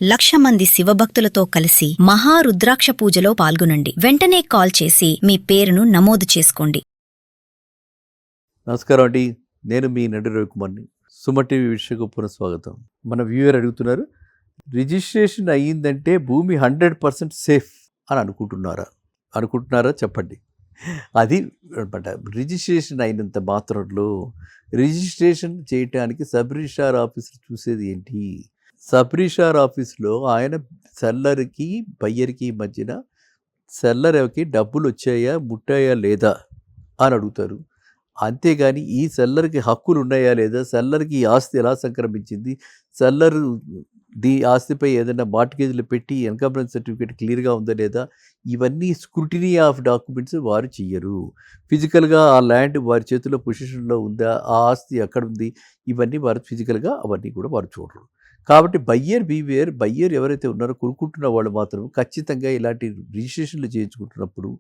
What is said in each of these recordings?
1,00,000 మంది శివభక్తులతో కలిసి మహారుద్రాక్ష పూజలో పాల్గొనండి. వెంటనే కాల్ చేసి మీ పేరును నమోదు చేసుకోండి. నమస్కారం అండి, నేను మీ నడి రవికుమార్ని. సుమ టీవీ వీక్షకు పునఃస్వాగతం. మన వ్యూయర్ అడుగుతున్నారు, రిజిస్ట్రేషన్ అయ్యిందంటే భూమి 100% సేఫ్ అని అనుకుంటున్నారా చెప్పండి. అది అనమాట. రిజిస్ట్రేషన్ అయినంత మాత్రంలో రిజిస్ట్రేషన్ చేయటానికి సబ్ రిజిస్ట్రార్ ఆఫీస్ చూసేది ఏంటి? సబ్ రిజిస్ట్రార్ ఆఫీస్లో ఆయన సెల్లర్కి బయ్యర్కి మధ్యన సెల్లర్కి డబ్బులు వచ్చాయా ముట్టాయా లేదా అని అడుగుతారు. అంతేగాని ఈ సెల్లర్కి హక్కులు ఉన్నాయా లేదా, సెల్లర్కి ఈ ఆస్తి ఎలా సంక్రమించింది, సెల్లర్ ఆస్తిపై ఏదైనా మార్ట్గేజ్లు పెట్టి ఎన్కంబరెన్స్ సర్టిఫికేట్ క్లియర్గా ఉందా లేదా, ఇవన్నీ స్క్రూటినీ ఆఫ్ డాక్యుమెంట్స్ వారు చెయ్యరు. ఫిజికల్గా ఆ ల్యాండ్ వారి చేతిలో పొజిషన్లో ఉందా, ఆ ఆస్తి ఎక్కడ ఉంది, ఇవన్నీ వారు ఫిజికల్గా అవన్నీ కూడా వారు చూడరు. కాబట్టి బయ్యర్ ఎవరైతే ఉన్నారో కొనుక్కుంటున్న వాళ్ళు మాత్రం ఖచ్చితంగా ఇలాంటి రిజిస్ట్రేషన్లు చేయించుకుంటున్నప్పుడు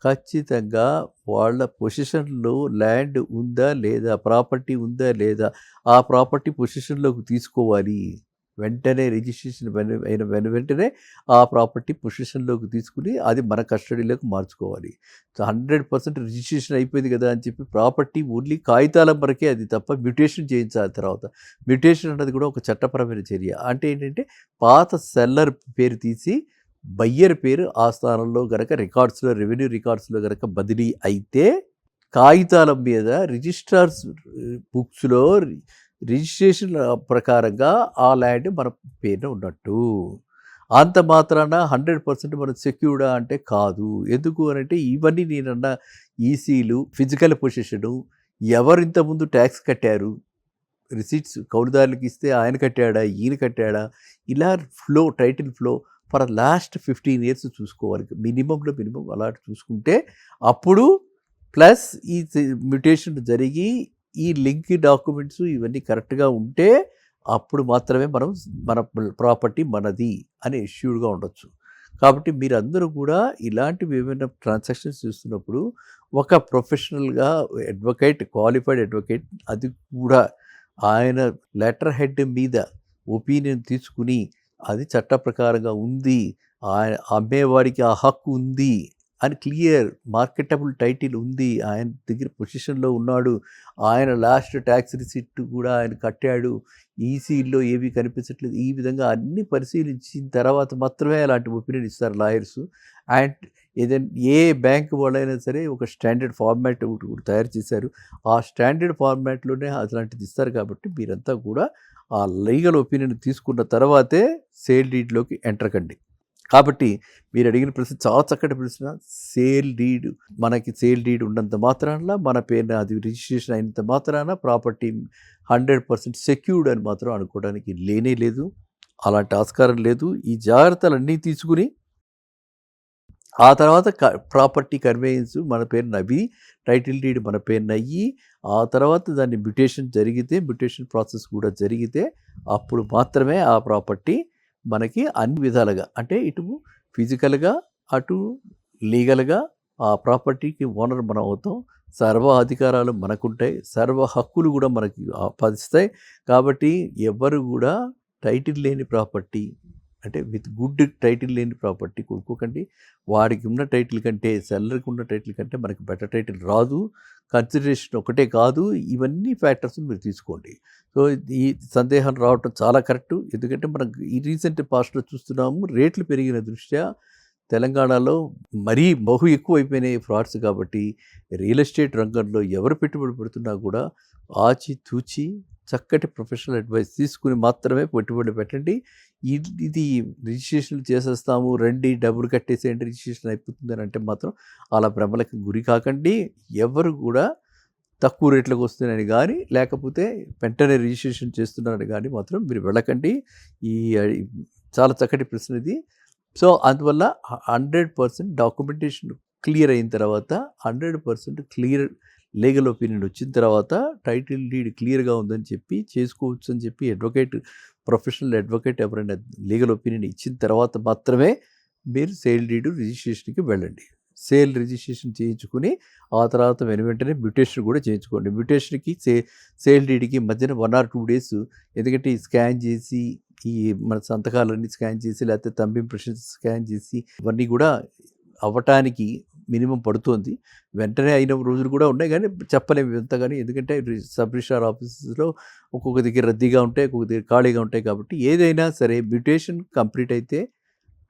ఖచ్చితంగా వాళ్ళ పొజిషన్లో ల్యాండ్ ఉందా లేదా, ప్రాపర్టీ ఉందా లేదా, ఆ ప్రాపర్టీ పొజిషన్లోకి తీసుకోవాలి. వెంటనే రిజిస్ట్రేషన్ అయిన వెంటనే ఆ ప్రాపర్టీ పొజిషన్లోకి తీసుకుని అది మన కస్టడీలోకి మార్చుకోవాలి. 100% రిజిస్ట్రేషన్ అయిపోయింది కదా అని చెప్పి ప్రాపర్టీ ఓన్లీ కాగితాల వరకే, అది తప్ప మ్యూటేషన్ చేయించాలి. తర్వాత మ్యూటేషన్ అన్నది కూడా ఒక చట్టపరమైన చర్య. అంటే ఏంటంటే పాత సెల్లర్ పేరు తీసి బయ్యర్ పేరు ఆ స్థానంలో గనక రికార్డ్స్లో, రెవెన్యూ రికార్డ్స్లో గనక బదిలీ అయితే కాగితాల మీద రిజిస్ట్రార్స్ బుక్స్లో రిజిస్ట్రేషన్ ప్రకారంగా ఆ ల్యాండ్ మన పేరున ఉన్నట్టు. అంత మాత్రాన 100% మనం సెక్యూర్డా అంటే కాదు. ఎందుకు అని అంటే ఇవన్నీ నేనన్న ఈసీలు, ఫిజికల్ పొజిషను, ఎవరు ఇంతకుముందు ట్యాక్స్ కట్టారు, రిసీట్స్ కౌలుదారులకు ఇస్తే ఆయన కట్టాడా ఈయన కట్టాడా, ఇలా title flow for last 15 years చూసుకోవాలి. మినిమం అలా చూసుకుంటే అప్పుడు ప్లస్ ఈ మ్యూటేషన్ జరిగి ఈ లింక్ డాక్యుమెంట్స్ ఇవన్నీ కరెక్ట్గా ఉంటే అప్పుడు మాత్రమే మన ప్రాపర్టీ మనది అని ఎష్యూర్డ్గా ఉండొచ్చు. కాబట్టి మీరందరూ కూడా ఇలాంటివి ఏమైనా ట్రాన్సాక్షన్స్ చూస్తున్నప్పుడు ఒక ప్రొఫెషనల్గా క్వాలిఫైడ్ అడ్వకేట్, అది కూడా ఆయన లెటర్ హెడ్ మీద ఒపీనియన్ తీసుకుని అది చట్ట ప్రకారంగా ఉంది, ఆయన అమ్మేవాడికి ఆ హక్కు ఉంది అని క్లియర్ మార్కెటబుల్ టైటిల్ ఉంది, ఆయన దగ్గర పొజిషన్లో ఉన్నాడు, ఆయన లాస్ట్ ట్యాక్స్ రిసిప్ట్ కూడా ఆయన కట్టాడు, ఈసీలో ఏవి కనిపించట్లేదు, ఈ విధంగా అన్ని పరిశీలించిన తర్వాత మాత్రమే అలాంటి ఒపీనియన్ ఇస్తారు లాయర్స్. అండ్ ఏదైనా ఏ బ్యాంక్ వాళ్ళైనా సరే ఒక స్టాండర్డ్ ఫార్మాట్ ఒకటి తయారు చేశారు. ఆ స్టాండర్డ్ ఫార్మాట్లోనే అలాంటిది ఇస్తారు. కాబట్టి మీరంతా కూడా ఆ లీగల్ ఒపీనియన్ తీసుకున్న తర్వాతే సేల్ డీడ్లోకి ఎంటర్ కండి. కాబట్టి మీరు అడిగిన ప్రశ్న చాలా చక్కటి ప్రశ్న. మనకి సేల్ డీడ్ ఉన్నంత మాత్రాన, మన పేరున అది రిజిస్ట్రేషన్ అయినంత మాత్రాన ప్రాపర్టీ 100% సెక్యూర్డ్ అని మాత్రం అనుకోవడానికి లేనే లేదు, అలాంటి ఆస్కారం లేదు. ఈ జాగ్రత్తలన్నీ తీసుకుని ఆ తర్వాత ప్రాపర్టీ కన్వేయన్స్ మన పేరున అవి, టైటిల్ డీడ్ మన పేరున అయ్యి, ఆ తర్వాత దాన్ని మ్యూటేషన్ ప్రాసెస్ కూడా జరిగితే అప్పుడు మాత్రమే ఆ ప్రాపర్టీ మనకి అన్ని విధాలుగా, అంటే ఇటు ఫిజికల్గా అటు లీగల్గా ఆ ప్రాపర్టీకి ఓనర్ మనం అవుతాం, సర్వ అధికారాలు మనకుంటాయి, సర్వ హక్కులు కూడా మనకి ఆపాదిస్తాయి. కాబట్టి ఎవరు కూడా టైటిల్ లేని ప్రాపర్టీ, అంటే విత్ గుడ్ టైటిల్ లేని ప్రాపర్టీ కొనుక్కోకండి. వాడికి ఉన్న టైటిల్ కంటే, సెల్లర్కి ఉన్న టైటిల్ కంటే మనకి బెటర్ టైటిల్ రాదు. కన్సిడరేషన్ ఒకటే కాదు, ఇవన్నీ ఫ్యాక్టర్స్ మీరు తీసుకోండి. సో ఈ సందేహం రావటం చాలా కరెక్టు. ఎందుకంటే మనం ఈ రీసెంట్ పాస్ట్లో చూస్తున్నాము, రేట్లు పెరిగిన దృష్ట్యా తెలంగాణలో మరీ ఎక్కువ అయిపోయినాయి ఫ్రాడ్స్. కాబట్టి రియల్ ఎస్టేట్ రంగంలో ఎవరు పెట్టుబడి పెడుతున్నా కూడా ఆచితూచి చక్కటి ప్రొఫెషనల్ అడ్వైస్ తీసుకుని మాత్రమే పెట్టుబడి పెట్టండి. ఇది రిజిస్ట్రేషన్లు చేసేస్తాము, రండి డబ్బులు కట్టేసేయండి రిజిస్ట్రేషన్ అయిపోతుంది అని అంటే మాత్రం అలా భ్రమలకు గురి కాకండి. ఎవరు కూడా తక్కువ రేట్లకు వస్తున్నాయని కానీ, లేకపోతే వెంటనే రిజిస్ట్రేషన్ చేస్తున్నారని కానీ మాత్రం మీరు వెళ్ళకండి. ఈ చాలా చక్కటి ప్రశ్న ఇది. సో అందువల్ల 100% డాక్యుమెంటేషన్ క్లియర్ అయిన తర్వాత, 100% క్లియర్ లీగల్ ఒపీనియన్ వచ్చిన తర్వాత, టైటిల్ డీడ్ క్లియర్గా ఉందని చెప్పి చేసుకోవచ్చు అని చెప్పి ప్రొఫెషనల్ అడ్వకేట్ ఎవరైనా లీగల్ ఒపీనియన్ ఇచ్చిన తర్వాత మాత్రమే మీరు సేల్ డీడ్ రిజిస్ట్రేషన్కి వెళ్ళండి. సేల్ రిజిస్ట్రేషన్ చేయించుకుని ఆ తర్వాత వెంటనే మ్యూటేషన్ కూడా చేయించుకోండి. మ్యూటేషన్కి సేల్ డీడ్కి మధ్యన 1 or 2 days, ఎందుకంటే స్కాన్ చేసి ఈ మన సంతకాలన్నీ స్కాన్ చేసి లేకపోతే థంబ్ ఇంప్రెషన్స్ స్కాన్ చేసి ఇవన్నీ కూడా అవ్వటానికి మినిమం పడుతుంది. వెంటనే అయిన రోజులు కూడా ఉన్నాయి కానీ చెప్పలేము ఎంత, కానీ ఎందుకంటే సబ్ రిజిస్ట్రార్ ఆఫీసెస్లో ఒక్కొక్క దగ్గర రద్దీగా ఉంటాయి, ఒక్కొక్క దగ్గర ఖాళీగా ఉంటాయి. కాబట్టి ఏదైనా సరే మ్యూటేషన్ కంప్లీట్ అయితే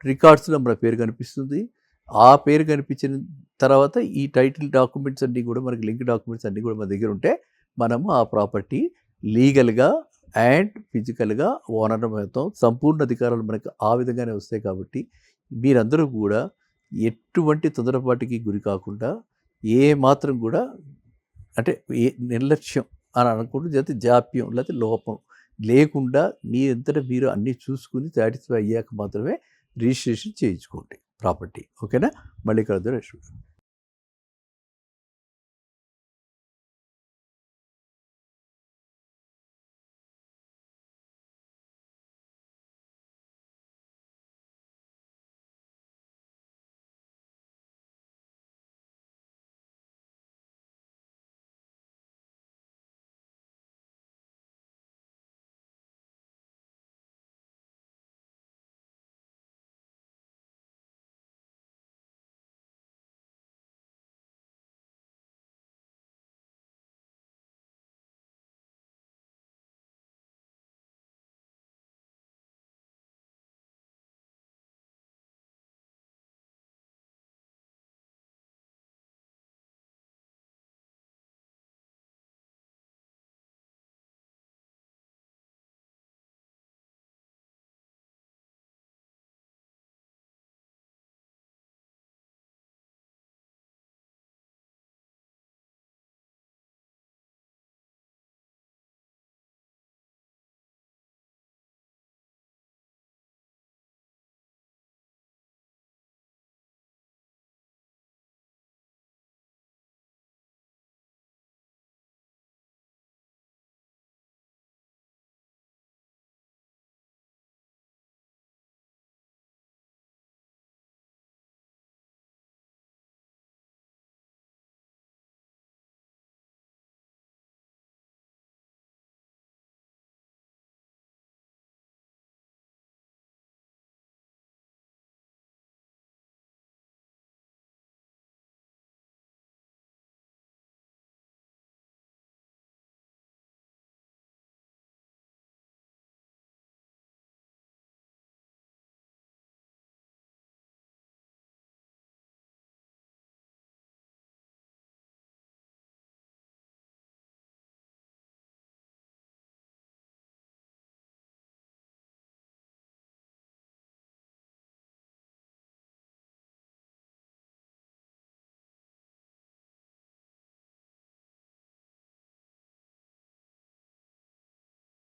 రికార్డ్స్లో మన పేరు కనిపిస్తుంది. ఆ పేరు కనిపించిన తర్వాత ఈ టైటిల్ డాక్యుమెంట్స్ అన్నీ కూడా మనకి లింక్ డాక్యుమెంట్స్ అన్నీ కూడా మన దగ్గర ఉంటే మనము ఆ ప్రాపర్టీ లీగల్గా అండ్ ఫిజికల్గా ఓనర్ అవుతాం. సంపూర్ణ అధికారాలు మనకు ఆ విధంగానే వస్తాయి. కాబట్టి మీరందరూ కూడా ఎటువంటి తొందరపాటికి గురి కాకుండా ఏ మాత్రం కూడా అంటే ఏ నిర్లక్ష్యం అని అనుకుంటూ లేకపోతే జాప్యం లేకపోతే లోపం లేకుండా మీ అంతటా మీరు అన్నీ చూసుకుని సాటిస్ఫై అయ్యాక మాత్రమే రిజిస్ట్రేషన్ చేయించుకోండి ప్రాపర్టీ. ఓకేనా? మళ్ళీ కలుద్దాం.